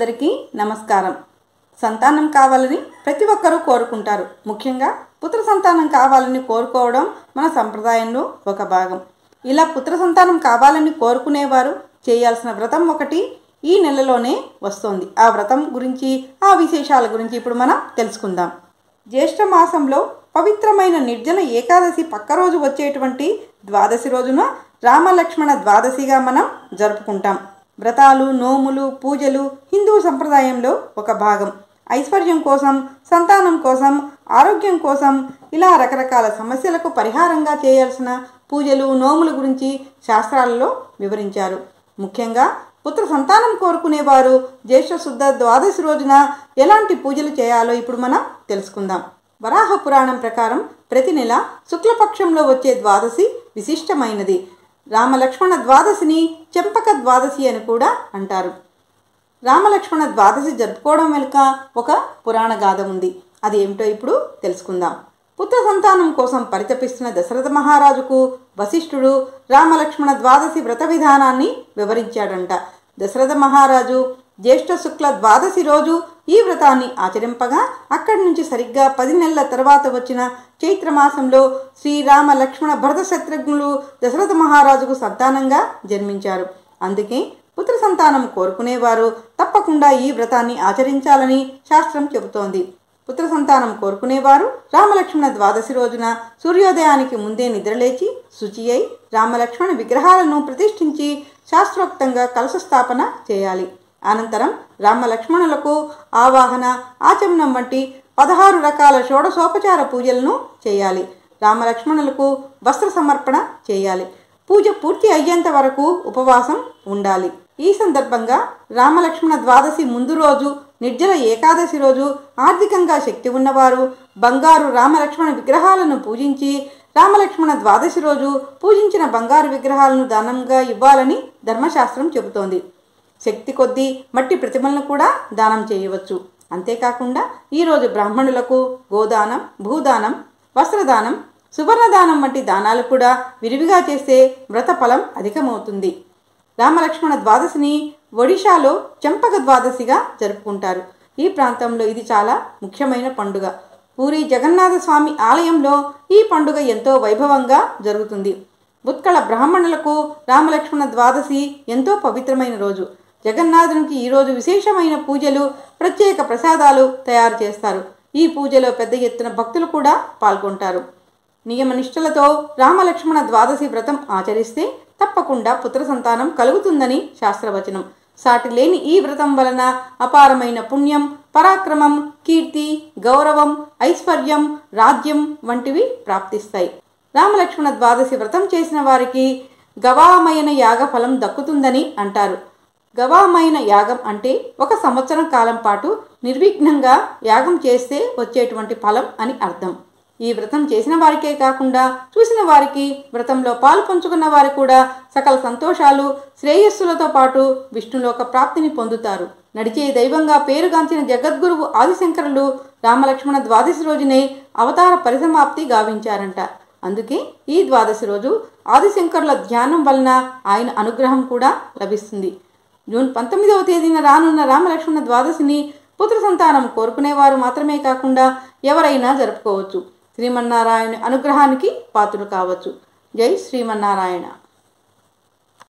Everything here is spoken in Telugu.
అందరికీ నమస్కారం. సంతానం కావాలని ప్రతి ఒక్కరూ కోరుకుంటారు. ముఖ్యంగా పుత్ర సంతానం కావాలని కోరుకోవడం మన సంప్రదాయంలో ఒక భాగం. ఇలా పుత్ర సంతానం కావాలని కోరుకునేవారు చేయాల్సిన వ్రతం ఒకటి ఈ నెలలోనే వస్తోంది. ఆ వ్రతం గురించి, ఆ విశేషాల గురించి ఇప్పుడు మనం తెలుసుకుందాం. జ్యేష్ఠ మాసంలో పవిత్రమైన నిర్జల ఏకాదశి పక్క రోజు వచ్చేటువంటి ద్వాదశి రోజున రామలక్ష్మణ ద్వాదశిగా మనం జరుపుకుంటాం. వ్రతాలు, నోములు, పూజలు హిందూ సంప్రదాయంలో ఒక భాగం. ఐశ్వర్యం కోసం, సంతానం కోసం, ఆరోగ్యం కోసం ఇలా రకరకాల సమస్యలకు పరిహారంగా చేయాల్సిన పూజలు, నోముల గురించి శాస్త్రాలలో వివరించారు. ముఖ్యంగా పుత్ర సంతానం కోరుకునేవారు జ్యేష్ఠ శుద్ధ ద్వాదశి రోజున ఎలాంటి పూజలు చేయాలో ఇప్పుడు మనం తెలుసుకుందాం. వరాహ పురాణం ప్రకారం ప్రతి నెల శుక్లపక్షంలో వచ్చే ద్వాదశి విశిష్టమైనది. రామలక్ష్మణ ద్వాదశిని చెంపక ద్వాదశి అని కూడా అంటారు. రామలక్ష్మణ ద్వాదశి జరుపుకోవడం వెనుక ఒక పురాణ గాథ ఉంది. అది ఏమిటో ఇప్పుడు తెలుసుకుందాం. పుత్ర సంతానం కోసం పరితపిస్తున్న దశరథ మహారాజుకు వశిష్ఠుడు రామలక్ష్మణ ద్వాదశి వ్రత విధానాన్ని వివరించాడంట. దశరథ మహారాజు జ్యేష్ఠ శుక్ల ద్వాదశి రోజు ఈ వ్రతాన్ని ఆచరింపగా అక్కడి నుంచి సరిగ్గా 10 నెలల తర్వాత వచ్చిన చైత్రమాసంలో శ్రీరామ లక్ష్మణ భరత శత్రుఘ్నులు దశరథ మహారాజుకు సంతానంగా జన్మించారు. అందుకే పుత్ర సంతానం కోరుకునేవారు తప్పకుండా ఈ వ్రతాన్ని ఆచరించాలని శాస్త్రం చెబుతోంది. పుత్ర సంతానం కోరుకునేవారు రామలక్ష్మణ ద్వాదశి రోజున సూర్యోదయానికి ముందే నిద్రలేచి శుచి అయి రామలక్ష్మణ విగ్రహాలను ప్రతిష్ఠించి శాస్త్రోక్తంగా కలశ స్థాపన చేయాలి. అనంతరం రామలక్ష్మణులకు ఆవాహన, ఆచమనం వంటి 16 రకాల షోడశోపచార పూజలను చేయాలి. రామలక్ష్మణులకు వస్త్ర సమర్పణ చేయాలి. పూజ పూర్తి అయ్యేంత వరకు ఉపవాసం ఉండాలి. ఈ సందర్భంగా రామలక్ష్మణ ద్వాదశి ముందు రోజు నిర్జల ఏకాదశి రోజు ఆర్థికంగా శక్తి ఉన్నవారు బంగారు రామలక్ష్మణ విగ్రహాలను పూజించి రామలక్ష్మణ ద్వాదశి రోజు పూజించిన బంగారు విగ్రహాలను దానంగా ఇవ్వాలని ధర్మశాస్త్రం చెబుతోంది. శక్తి కొద్దీ మట్టి ప్రతిమలను కూడా దానం చేయవచ్చు. అంతేకాకుండా ఈరోజు బ్రాహ్మణులకు గోదానం, భూదానం, వస్త్రదానం, సువర్ణదానం వంటి దానాలు కూడా విరివిగా చేస్తే వ్రత ఫలం అధికమవుతుంది. రామలక్ష్మణ ద్వాదశిని ఒడిశాలో చెంపక ద్వాదశిగా జరుపుకుంటారు. ఈ ప్రాంతంలో ఇది చాలా ముఖ్యమైన పండుగ. పూరి జగన్నాథ స్వామి ఆలయంలో ఈ పండుగ ఎంతో వైభవంగా జరుగుతుంది. ఉత్కళ బ్రాహ్మణులకు రామలక్ష్మణ ద్వాదశి ఎంతో పవిత్రమైన రోజు. జగన్నాథునికి ఈరోజు విశేషమైన పూజలు, ప్రత్యేక ప్రసాదాలు తయారు చేస్తారు. ఈ పూజలో పెద్ద ఎత్తున భక్తులు కూడా పాల్గొంటారు. నియమనిష్టలతో రామలక్ష్మణ ద్వాదశి వ్రతం ఆచరిస్తే తప్పకుండా పుత్ర సంతానం కలుగుతుందని శాస్త్రవచనం. సాటి లేని ఈ వ్రతం వలన అపారమైన పుణ్యం, పరాక్రమం, కీర్తి, గౌరవం, ఐశ్వర్యం, రాజ్యం వంటివి ప్రాప్తిస్తాయి. రామలక్ష్మణ ద్వాదశి వ్రతం చేసిన వారికి గవామయన యాగ ఫలం దక్కుతుందని అంటారు. గవామయన యాగం అంటే 1 సంవత్సరం కాలం పాటు నిర్విఘ్నంగా యాగం చేస్తే వచ్చేటువంటి ఫలం అని అర్థం. ఈ వ్రతం చేసిన వారికే కాకుండా చూసిన వారికి, వ్రతంలో పాలు పంచుకున్న వారు కూడా సకల సంతోషాలు, శ్రేయస్సులతో పాటు విష్ణులోక ప్రాప్తిని పొందుతారు. నడిచే దైవంగా పేరుగాంచిన జగద్గురువు ఆదిశంకరులు రామలక్ష్మణ ద్వాదశి రోజునే అవతార పరిసమాప్తి గావించారంట. అందుకే ఈ ద్వాదశి రోజు ఆదిశంకరుల ధ్యానం వలన ఆయన అనుగ్రహం కూడా లభిస్తుంది. జూన్ 19వ తేదీన రానున్న రామలక్ష్మణ ద్వాదశిని పుత్ర సంతానం కోరుకునేవారు మాత్రమే కాకుండా ఎవరైనా జరుపుకోవచ్చు. శ్రీమన్నారాయణ అనుగ్రహానికి పాత్రులు కావచ్చు. జై శ్రీమన్నారాయణ.